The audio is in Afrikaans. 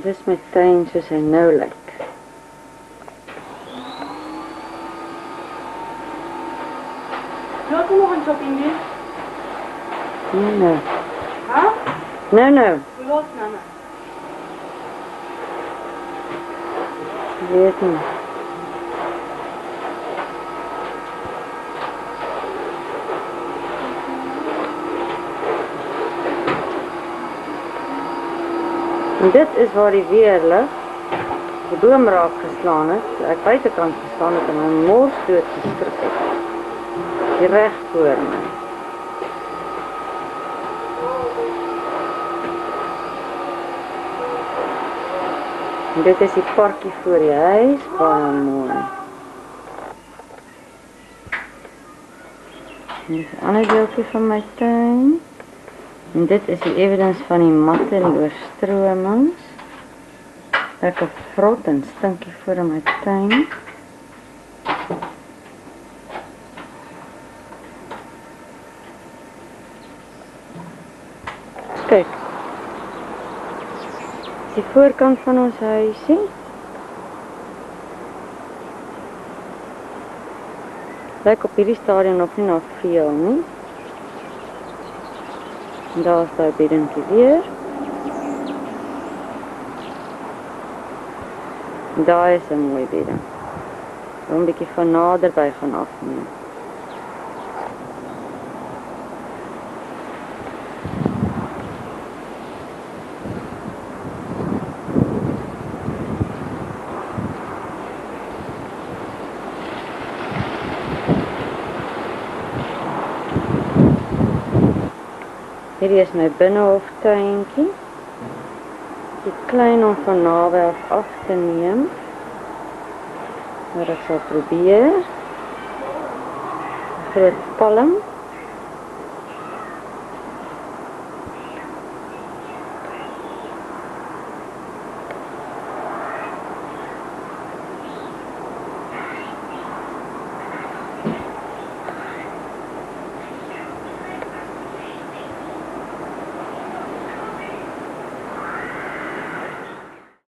Dis my tuin soos hy nou lyk. Laat kom nog een shopping doen. Nee. Huh? Nou. Hoe laat nou? Weet nie. En dit is waar die weer lig. Die boom raak geslaan het. Ek buitekant gestaan het en my mors dood geskrik het. Die reg voor my. En dit is die parkie voor die huis, baie mooi. Dit is 'n ander deeltjie van my tuin. En dit is die evidence van die matte en die oorstromings. Lekker vrot en stinkie voor in my tuin. Kyk. Dis die voorkant van ons huisie. Lyk op hierdie stadium nog nie na veel nie. En daar is daai beddingkie weer. En daar is 'n mooi bedding. Ek 'n bietjie van naderby gaan afneem. Hierdie is my binnehoftuintjie. Die klein om van naby af te neem. Maar ek sal probeer. Groot palm.